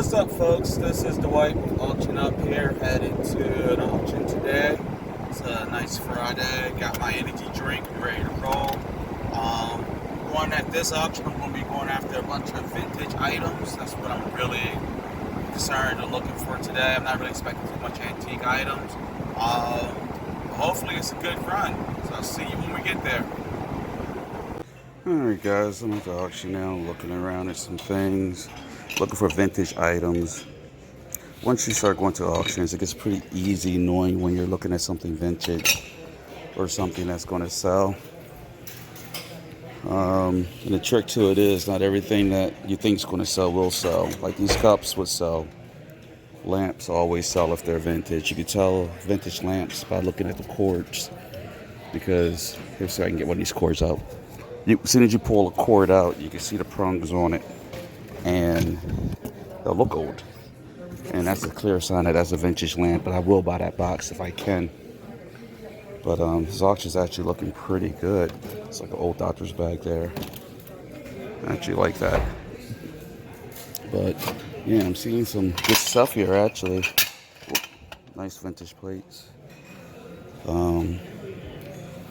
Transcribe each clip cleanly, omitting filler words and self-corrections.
What's up, folks? This is Dwight with AuctionUp here, headed to an auction today. It's a nice Friday. Got my energy drink and ready to roll. Going at this auction, I'm going to be going after a bunch of vintage items. That's what I'm really concerned and looking for today. I'm not really expecting too much antique items. Hopefully it's a good run. So I'll see you when we get there. Alright guys, I'm at the auction now, looking around at some things, looking for vintage items. Once you start going to auctions, it gets pretty easy knowing when you're looking at something vintage or something that's going to sell. And the trick to it is not everything that you think is going to sell will sell. Like these cups would sell. Lamps always sell if they're vintage. You can tell vintage lamps by looking at the cords, because here's so I can get one of these cords out. As soon as you pull a cord out, you can see the prongs on it, and they'll look old. And that's a clear sign that that's a vintage lamp. But I will buy that box if I can. But this auction's actually looking pretty good. It's like an old doctor's bag there. I actually like that. But yeah, I'm seeing some good stuff here actually. Nice vintage plates. A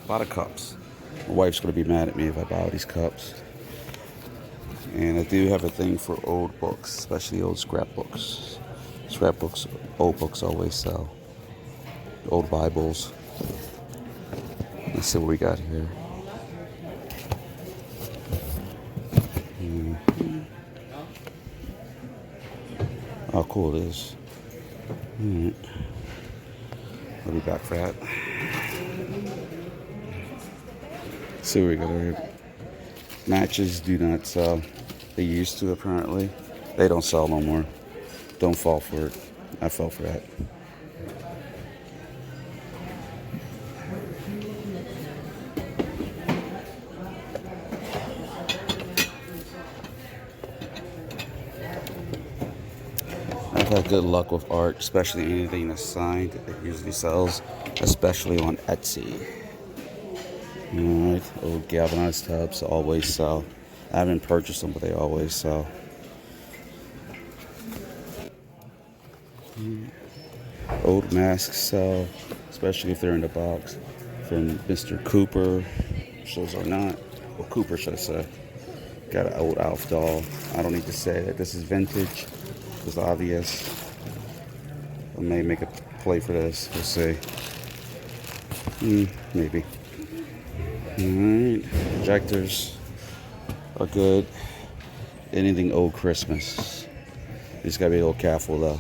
lot of cups. My wife's going to be mad at me if I buy all these cups. And I do have a thing for old books, especially old scrapbooks. Scrapbooks, old books always sell. Old Bibles. Let's see what we got here. Oh, cool it is. I'll be back for that. See what we got over here. Matches do not sell. They used to, apparently. They don't sell no more. Don't fall for it. I fell for that. I've had good luck with art, especially anything that's signed. It usually sells, especially on Etsy. Alright, old galvanized tubs always sell. I haven't purchased them, but they always sell. Old masks sell, especially if they're in the box. From Mr. Cooper, those are not. Well, Cooper should I say. Got an old Alf doll. I don't need to say that this is vintage. It's obvious. I may make a play for this. We'll see. Maybe. Alright, projectors are good. Anything old Christmas. You just gotta be a little careful though.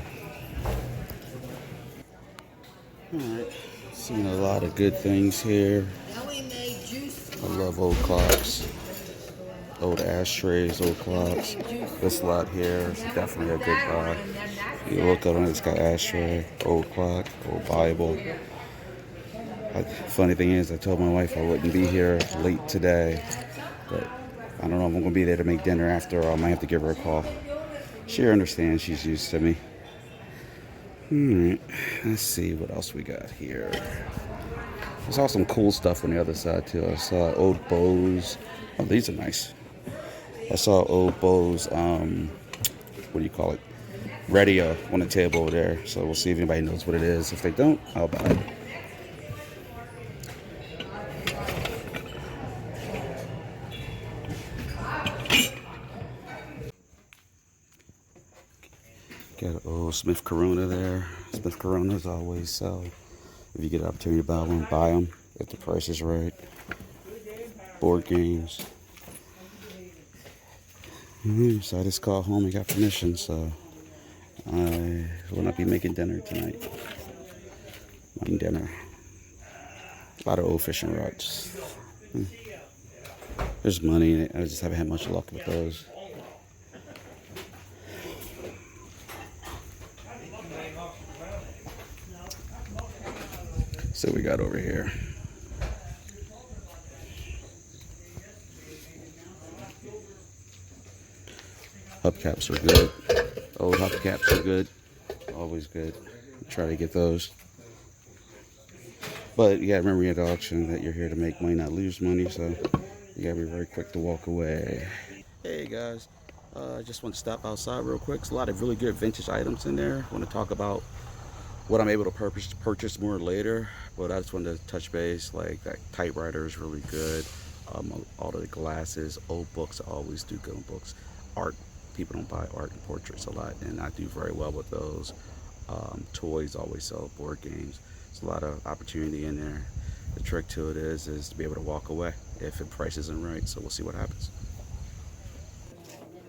Alright, seeing a lot of good things here. I love old clocks. Old ashtrays, old clocks. This lot here is definitely a good buy. You look at it, it's got ashtray, old clock, old Bible. Funny thing is, I told my wife I wouldn't be here late today, but I don't know if I'm going to be there to make dinner after, or I might have to give her a call. She understands, she's used to me. Alright, let's see what else we got here. I saw some cool stuff on the other side too. I saw old bows. Oh, these are nice. I saw old Bose, what do you call it? Radio on the table over there. So we'll see if anybody knows what it is. If they don't, I'll buy it. Got an old Smith Corona there. Smith Coronas always sell. If you get an opportunity to buy them if the price is right. Board games. So I just called home and got permission, so I will not be making dinner tonight. Making dinner. A lot of old fishing rods. There's money in it. I just haven't had much luck with those. So we got over here. Hubcaps are good. Old hubcaps are good. Always good. Try to get those. But you gotta remember at the auction that you're here to make money, not lose money. So you gotta be very quick to walk away. Hey guys, I just want to stop outside real quick. There's a lot of really good vintage items in there. I want to talk about what I'm able to purchase more later, but I just wanted to touch base. Like that typewriter is really good. All the glasses, old books, I always do good on books. Art, people don't buy art and portraits a lot, and I do very well with those. Toys always sell, board games. There's a lot of opportunity in there. The trick to it is to be able to walk away if the price isn't right. So we'll see what happens.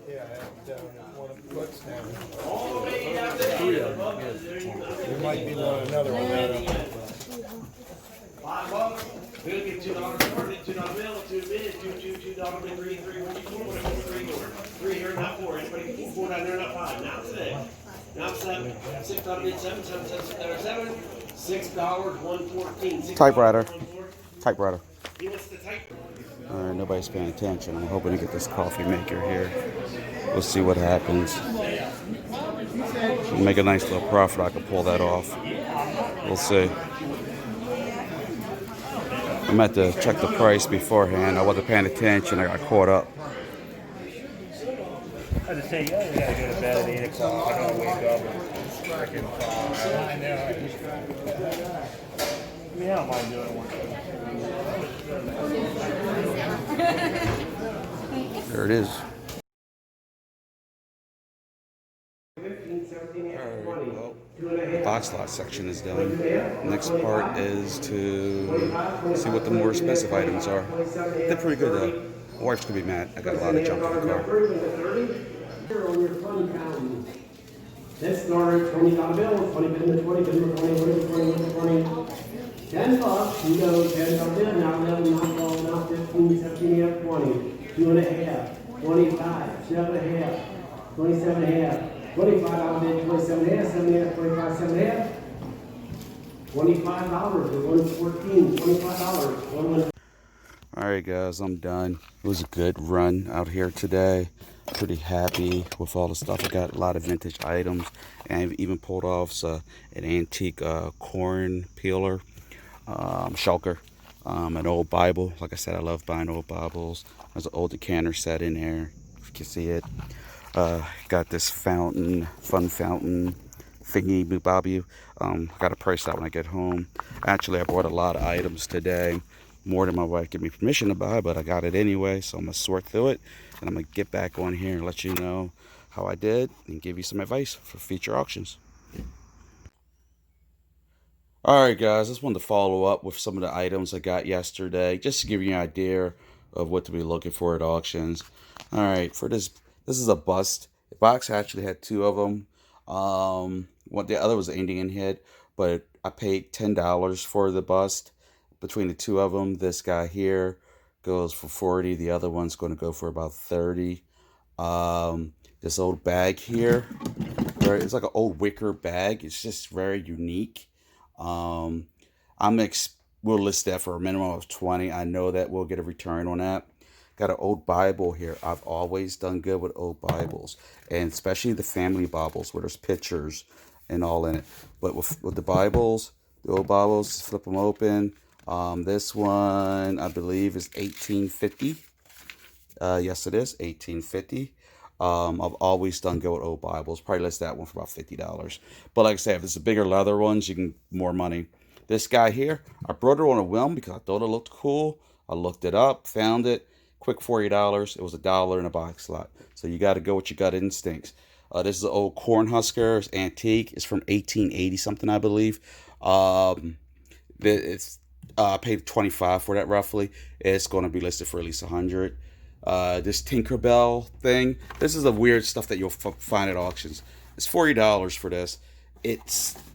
Yeah, one of the books now. Three of them. There might be another one. We'll get $2 for it, $2 bill, $2 bid, $2 bid, three, what you want, three here, not four, anybody, four down there, not five, now six, now seven, $6 bid, seven, $6, 114. Typewriter. Typewriter. He wants the typewriter. All right, nobody's paying attention. I'm hoping to get this coffee maker here. We'll see what happens. We'll make a nice little profit. I can pull that off. We'll see. I meant to check the price beforehand. I wasn't paying attention. I got caught up. I just say, yeah, we gotta go to bed at 8 o'clock. I gotta wake up at freaking 5. I know. Yeah, I don't mind doing one. There it is. The box lot section is done. The next part is to see what the more expensive items are. They're pretty good though. My wife's gonna be mad. I got a lot of junk in the car. Let's start at $20 bill, 20 bid, 20 bid, 20, 10 bucks, you go $10 bill, now 11, now 12, now 15, 17 and a half, 20, 2 and a half, 25, 7 and a half, 27 and a half, $25 bid, 27 and a half, 7 and a half, 25, 7 and a half, $25, 114, $25, Alright guys, I'm done. It was a good run out here today. Pretty happy with all the stuff. I got a lot of vintage items, and I've even pulled off an antique corn peeler, shulker, an old Bible. Like I said, I love buying old Bibles. There's an old decanter set in there, if you can see it. Got this fountain, fun fountain thingy, bobby. Got to price that when I get home. Actually, I bought a lot of items today. More than my wife gave me permission to buy, but I got it anyway, so I'm going to sort through it, and I'm going to get back on here and let you know how I did and give you some advice for future auctions. Alright guys, I just wanted to follow up with some of the items I got yesterday, just to give you an idea of what to be looking for at auctions. Alright, for this is a bust. The box actually had two of them. The other was an Indian head, but I paid $10 for the bust. Between the two of them, this guy here goes for 40. The other one's going to go for about 30. This old bag here, it's like an old wicker bag. It's just very unique. We'll list that for a minimum of 20. I know that we'll get a return on that. Got an old Bible here. I've always done good with old Bibles, and especially the family Bibles where there's pictures and all in it. But with the Bibles, the old Bibles, flip them open. This one, I believe, is 1850. Yes, it is 1850. I've always done good with old Bibles. Probably list that one for about $50. But like I said, if it's the bigger leather ones, you can more money. This guy here, I brought it on a whim because I thought it looked cool. I looked it up, found it. Quick $40. It was $1 in a box lot. So you got to go with your gut instincts. This is an old Cornhusker. It's antique. It's from 1880 something, I believe. It's I paid $25 for that roughly. It's going to be listed for at least $100. This Tinkerbell thing. This is the weird stuff that you'll find at auctions. It's $40 for this.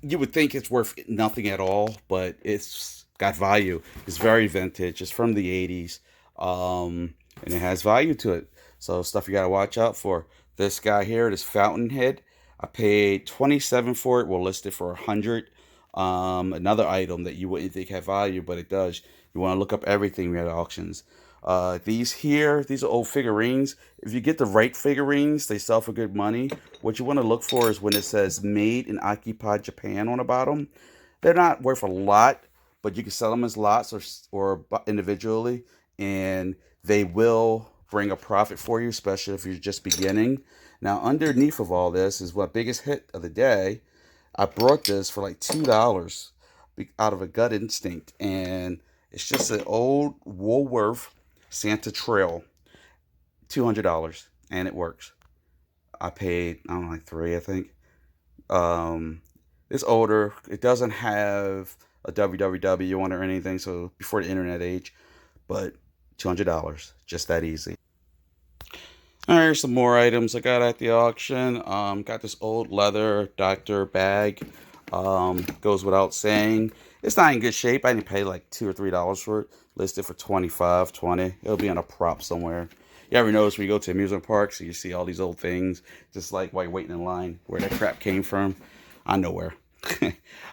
You would think it's worth nothing at all, but it's got value. It's very vintage. It's from the 80s, and it has value to it. So stuff you got to watch out for. This guy here, this Fountainhead. I paid $27 for it. We'll list it for $100. Another item that you wouldn't think had value, but it does. You want to look up everything we had at auctions. These are old figurines. If you get the right figurines, they sell for good money. What you want to look for is when it says made in occupied Japan on the bottom. They're not worth a lot, but you can sell them as lots or individually, and they will bring a profit for you, especially if you're just beginning. Now, underneath of all this is what biggest hit of the day. I brought this for like $2 out of a gut instinct, and it's just an old Woolworth Santa Trail, $200, and it works. I paid, I don't know, like $3, I think. It's older. It doesn't have a www on it or anything, so before the internet age, but $200, just that easy. All right, here's some more items I got at the auction. Got this old leather doctor bag. Goes without saying, it's not in good shape. I didn't pay like $2 or $3 for it. Listed for $25, $20. It'll be on a prop somewhere. You ever notice when you go to amusement parks, you see all these old things, just like while you're waiting in line, where that crap came from? I know where.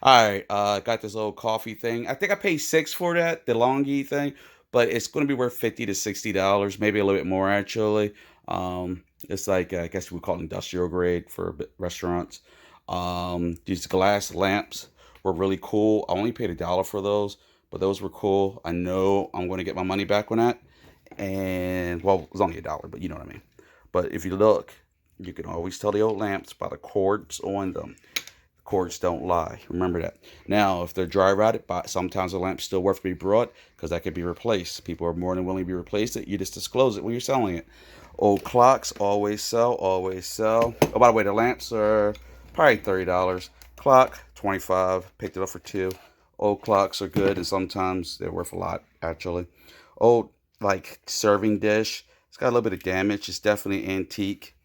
All right, got this old coffee thing. I think I paid $6 for that, the longy thing, but it's going to be worth $50 to $60, maybe a little bit more actually. It's like, I guess we call it industrial grade for restaurants. These glass lamps were really cool. I only paid $1 for those, but those were cool. I know I'm going to get my money back on that. And, well, it was only $1, but you know what I mean. But if you look, you can always tell the old lamps by the cords on them. The cords don't lie. Remember that. Now, if they're dry rotted, sometimes the lamp's still worth to be brought because that could be replaced. People are more than willing to be replaced. You just disclose it when you're selling it. Old clocks, always sell, always sell. Oh, by the way, the lamps are probably $30. Clock, $25. Picked it up for $2. Old clocks are good, and sometimes they're worth a lot, actually. Old, like, serving dish. It's got a little bit of damage. It's definitely antique.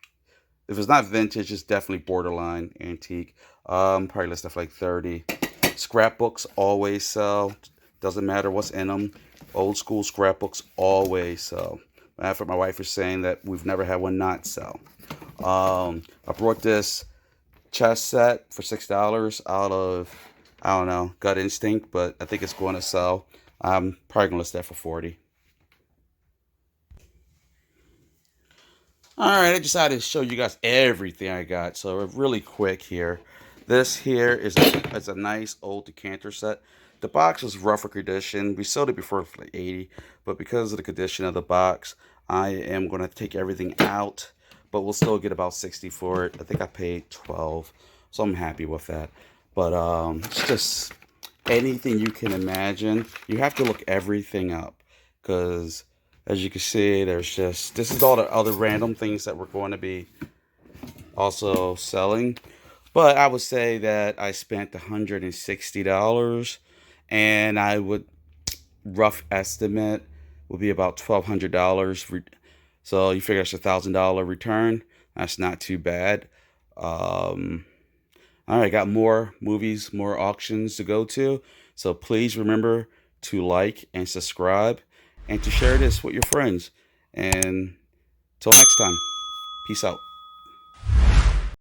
If it's not vintage, it's definitely borderline antique. Probably list stuff like $30. Scrapbooks always sell. Doesn't matter what's in them. Old school scrapbooks always sell. After my wife was saying that we've never had one not sell. I brought this chess set for $6 out of, I don't know, gut instinct, but I think it's going to sell. I'm probably going to list that for $40. Alright, I decided to show you guys everything I got. So really quick here. This here is a nice old decanter set. The box was rougher condition. We sold it before for like $80, but because of the condition of the box, I am going to take everything out, but we'll still get about $60 for it. I think I paid $12, so I'm happy with that. But it's just anything you can imagine. You have to look everything up, because as you can see, there's just, this is all the other random things that we're going to be also selling. But I would say that I spent $160, and I would, rough estimate, would be about $1,200. So you figure it's $1,000 return. That's not too bad. All right, got more movies, more auctions to go to. So please remember to like and subscribe, and to share this with your friends. And till next time, peace out.